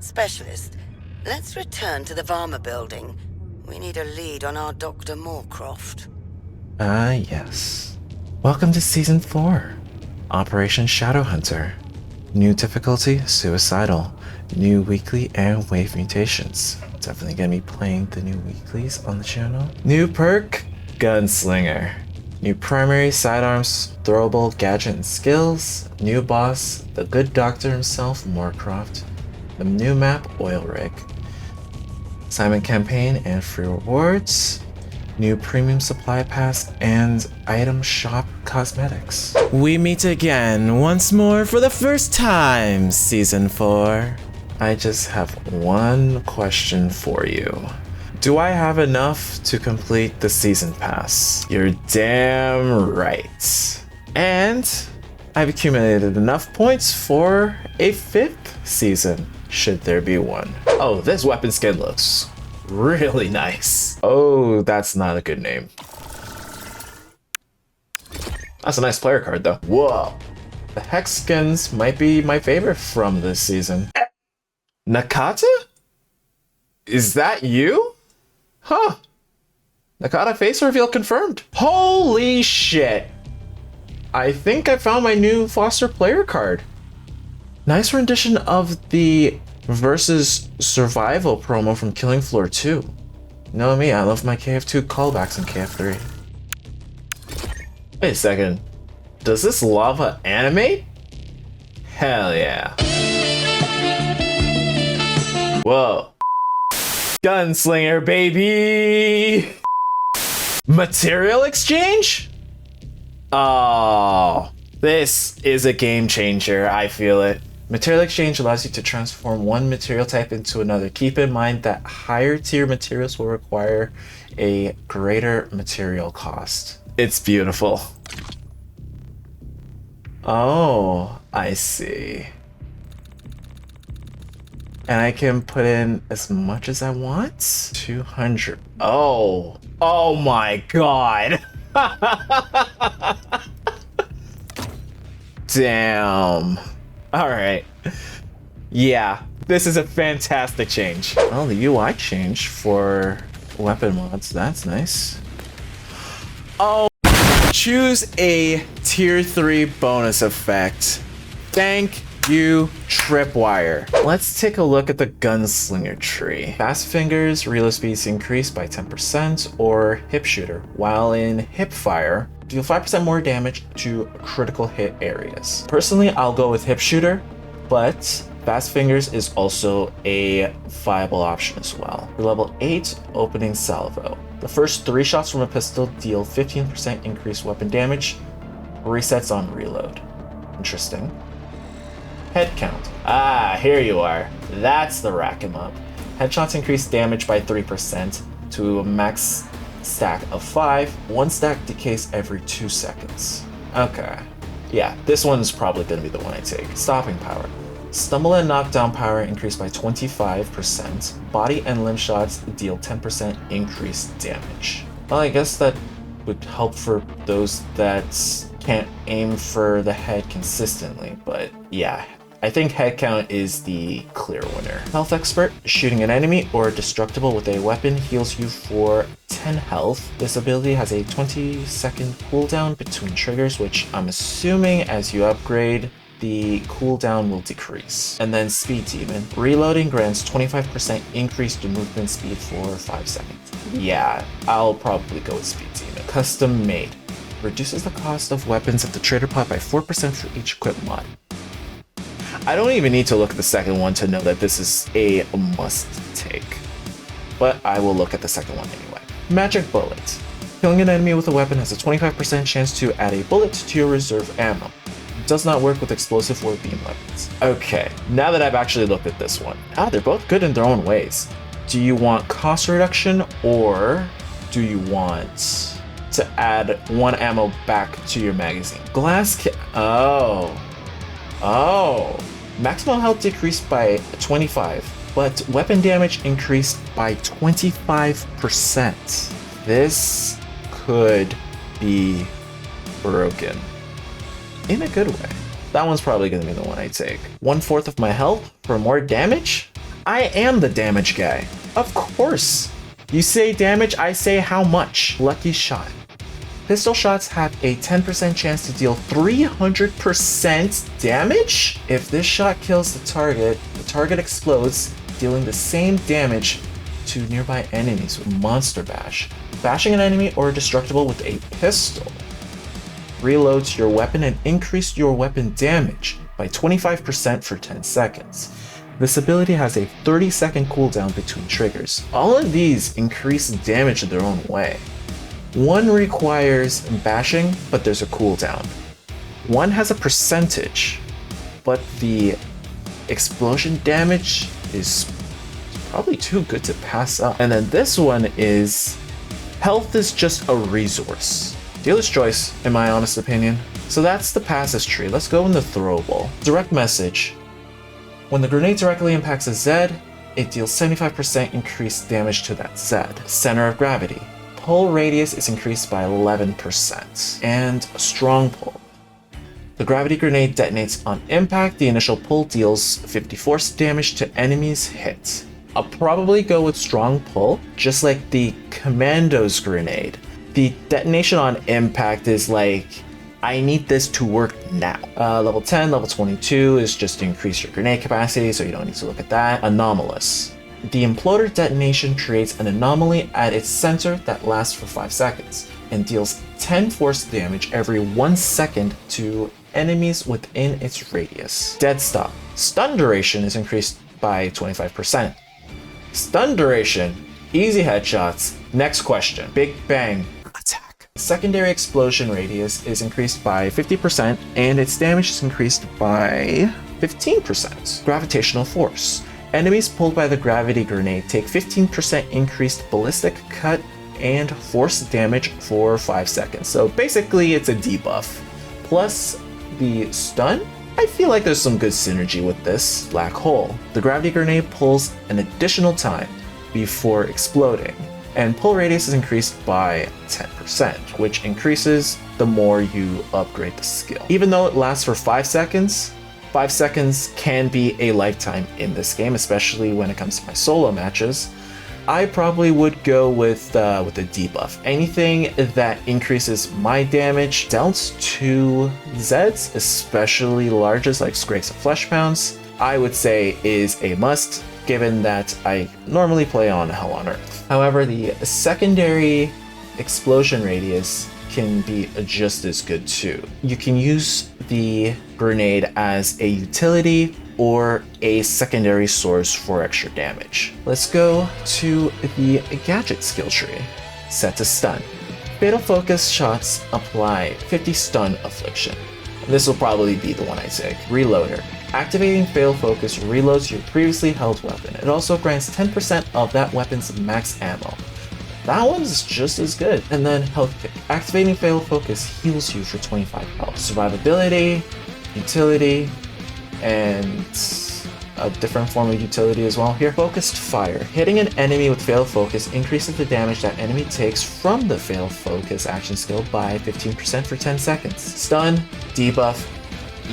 Specialist, let's return to the Varma building. We need a lead on our Dr. Moorcroft. Yes. Welcome to Season 4. Operation Shadowhunter. New difficulty, suicidal. New weekly and wave mutations. Definitely gonna be playing the new weeklies on the channel. New perk, Gunslinger. New primary, sidearms, throwable, gadget, and skills. New boss, the good doctor himself, Moorcroft. The new map, Oil Rig. Assignment campaign and free rewards. New premium supply pass and item shop cosmetics. We meet again once more for the first time, Season 4. I just have one question for you. Do I have enough to complete the season pass? You're damn right. And I've accumulated enough points for a 5th season, should there be one. Oh, this weapon skin looks really nice. Oh, that's not a good name. That's a nice player card though. Whoa. The hex skins might be my favorite from this season. Nakata? Is that you? Huh. Nakata face reveal confirmed. Holy shit. I think I found my new Foster player card. Nice rendition of the Versus Survival promo from Killing Floor 2. Know me, I love my KF2 callbacks in KF3. Wait a second. Does this lava animate? Hell yeah. Whoa. Gunslinger, baby! Material exchange? Oh, this is a game changer, I feel it. Material exchange allows you to transform one material type into another. Keep in mind that higher tier materials will require a greater material cost. It's beautiful. Oh, I see. And I can put in as much as I want? 200. Oh my god. Damn. All right. Yeah, this is a fantastic change. Well, the UI change for weapon mods, that's nice. Oh, choose a tier 3 bonus effect. Thank you, Tripwire. Let's take a look at the Gunslinger tree. Fast Fingers, reload speeds increased by 10%, or Hip Shooter. While in Hip Fire, deal 5% more damage to critical hit areas. Personally, I'll go with Hip Shooter, but Fast Fingers is also a viable option as well. For level 8, Opening Salvo. The first 3 shots from a pistol deal 15% increased weapon damage, resets on reload. Interesting. Head count. Ah, here you are. That's the rack 'em up. Headshots increase damage by 3% to a max stack of 5. One stack decays every 2 seconds. Okay. Yeah, this one's probably gonna be the one I take. Stopping power. Stumble and knockdown power increased by 25%. Body and limb shots deal 10% increased damage. Well, I guess that would help for those that can't aim for the head consistently, but yeah. I think head count is the clear winner. Health Expert. Shooting an enemy or destructible with a weapon heals you for 10 health. This ability has a 20-second cooldown between triggers, which I'm assuming as you upgrade, the cooldown will decrease. And then Speed Demon. Reloading grants 25% increased movement speed for 5 seconds. Yeah, I'll probably go with Speed Demon. Custom Made. Reduces the cost of weapons at the trader pot by 4% for each equip mod. I don't even need to look at the second one to know that this is a must take, but I will look at the second one anyway. Magic Bullet. Killing an enemy with a weapon has a 25% chance to add a bullet to your reserve ammo. It does not work with explosive or beam weapons. Okay, now that I've actually looked at this one, they're both good in their own ways. Do you want cost reduction, or do you want to add 1 ammo back to your magazine? Oh. Maximum health decreased by 25, but weapon damage increased by 25%. This could be broken. In a good way. That one's probably gonna be the one I take. 1/4 of my health for more damage? I am the damage guy. Of course. You say damage, I say how much. Lucky shot. Pistol shots have a 10% chance to deal 300% damage? If this shot kills the target explodes, dealing the same damage to nearby enemies with Monster Bash. Bashing an enemy or destructible with a pistol reloads your weapon and increases your weapon damage by 25% for 10 seconds. This ability has a 30-second cooldown between triggers. All of these increase damage in their own way. One requires bashing, but there's a cooldown. One has a percentage, but the explosion damage is probably too good to pass up. And then this one is health is just a resource. Dealer's choice, in my honest opinion. So that's the passes tree. Let's go in the throwable. Direct message. When the grenade directly impacts a Z, it deals 75% increased damage to that Z. Center of gravity. Pull radius is increased by 11%. And a strong pull. The gravity grenade detonates on impact. The initial pull deals 50 force damage to enemies hit. I'll probably go with strong pull, just like the commando's grenade. The detonation on impact is like, I need this to work now. Level 10, level 22 is just to increase your grenade capacity, so you don't need to look at that. Anomalous. The imploder detonation creates an anomaly at its center that lasts for 5 seconds and deals 10 force damage every 1 second to enemies within its radius. Dead stop. Stun duration is increased by 25%. Stun duration, easy headshots. Next question. Big bang attack. Secondary explosion radius is increased by 50% and its damage is increased by 15%. Gravitational force. Enemies pulled by the gravity grenade take 15% increased ballistic cut and force damage for 5 seconds. So basically it's a debuff. Plus the stun, I feel like there's some good synergy with this. Black hole. The gravity grenade pulls an additional time before exploding, and pull radius is increased by 10%, which increases the more you upgrade the skill. Even though it lasts for 5 seconds, 5 seconds can be a lifetime in this game, especially when it comes to my solo matches. I probably would go with a debuff. Anything that increases my damage dealt to Zeds, especially larges like Scrakes and Flesh Pounds, I would say is a must, given that I normally play on Hell on Earth. However, the secondary explosion radius can be just as good too. You can use the grenade as a utility or a secondary source for extra damage. Let's go to the Gadget skill tree. Set to stun. Fatal focus shots apply 50 stun affliction. This will probably be the one I take. Reloader. Activating fatal focus reloads your previously held weapon. It also grants 10% of that weapon's max ammo. That one's just as good. And then health kick. Activating fatal focus heals you for 25 health. Survivability, utility, and a different form of utility as well here. Focused fire. Hitting an enemy with fatal focus increases the damage that enemy takes from the fatal focus action skill by 15% for 10 seconds. Stun, debuff,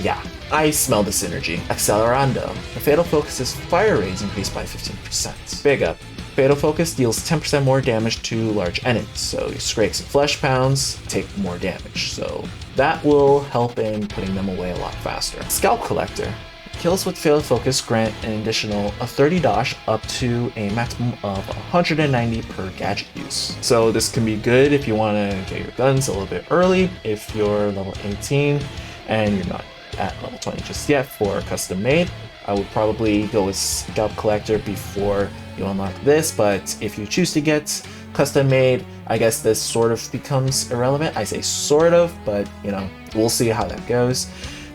yeah. I smell the synergy. Accelerando. The fatal focus's fire rate is increased by 15%. Big up. Fatal focus deals 10% more damage to large enemies, so your Scrakes and Flesh Pounds take more damage, so that will help in putting them away a lot faster. Scalp Collector. Kills with fatal focus grant an additional 30 dosh up to a maximum of 190 per gadget use. So this can be good if you want to get your guns a little bit early, if you're level 18 and you're not at level 20 just yet for custom made. I would probably go with Scalp Collector before you unlock this, but if you choose to get custom made, I guess this sort of becomes irrelevant. I say sort of, but you know, we'll see how that goes.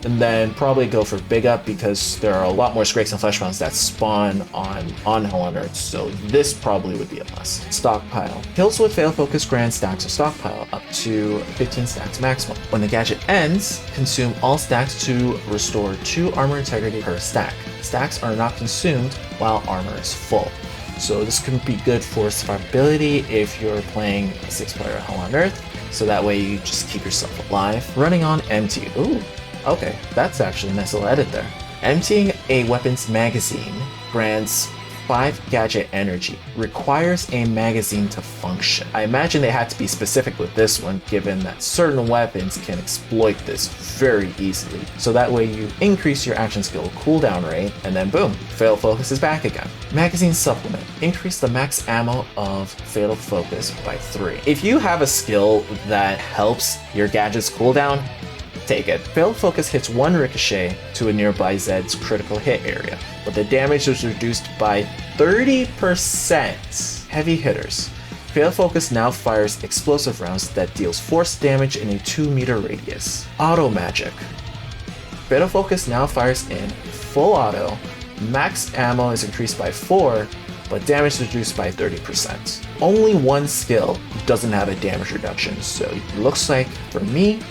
And then probably go for Big Up because there are a lot more Scrakes and Flesh Pounds that spawn on Hell on Earth, so this probably would be a must. Stockpile. Kills with fatal focus grant stacks of stockpile up to 15 stacks maximum. When the gadget ends, consume all stacks to restore 2 armor integrity per stack. Stacks are not consumed while armor is full. So this can be good for survivability if you're playing a 6-player Hell on Earth, so that way you just keep yourself alive. Running on empty. Ooh. Okay, that's actually a nice little edit there. Emptying a weapon's magazine grants 5 gadget energy. Requires a magazine to function. I imagine they had to be specific with this one, given that certain weapons can exploit this very easily. So that way you increase your action skill cooldown rate, and then boom, Fatal Focus is back again. Magazine supplement. Increase the max ammo of Fatal Focus by 3. If you have a skill that helps your gadget's cooldown, take it. Fatal Focus hits 1 ricochet to a nearby Zed's critical hit area, but the damage is reduced by 30%. Heavy hitters. Fatal Focus now fires explosive rounds that deals force damage in a 2-meter radius. Auto magic. Fatal Focus now fires in full auto. Max ammo is increased by 4, but damage is reduced by 30%. Only one skill doesn't have a damage reduction, so it looks like, for me,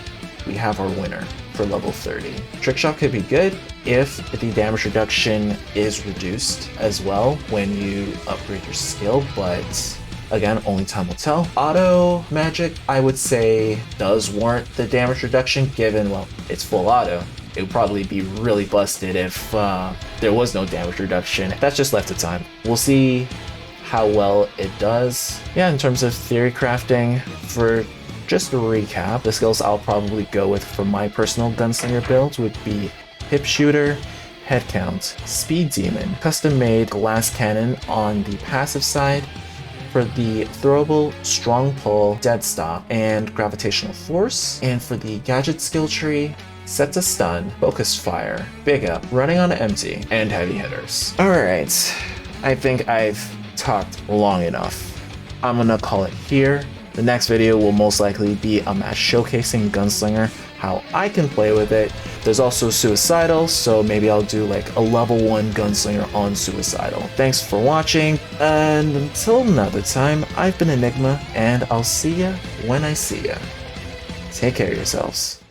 we have our winner for level 30. Trick Shot could be good if the damage reduction is reduced as well when you upgrade your skill, but again, only time will tell. Auto magic, I would say, does warrant the damage reduction given, well, it's full auto. It would probably be really busted if there was no damage reduction. That's just left to time. We'll see how well it does. Yeah, in terms of theory crafting, for just a recap, the skills I'll probably go with for my personal Gunslinger build would be Hip Shooter, Head Count, Speed Demon, Custom Made Glass Cannon on the passive side. For the throwable, Strong Pull, Dead Stop, and Gravitational Force. And for the Gadget skill tree, Set to Stun, Focus Fire, Big Up, Running on Empty, and Heavy Hitters. Alright, I think I've talked long enough. I'm gonna call it here. The next video will most likely be a match showcasing Gunslinger, how I can play with it. There's also Suicidal, so maybe I'll do like a level 1 Gunslinger on Suicidal. Thanks for watching, and until another time, I've been Enigma, and I'll see ya when I see ya. Take care of yourselves.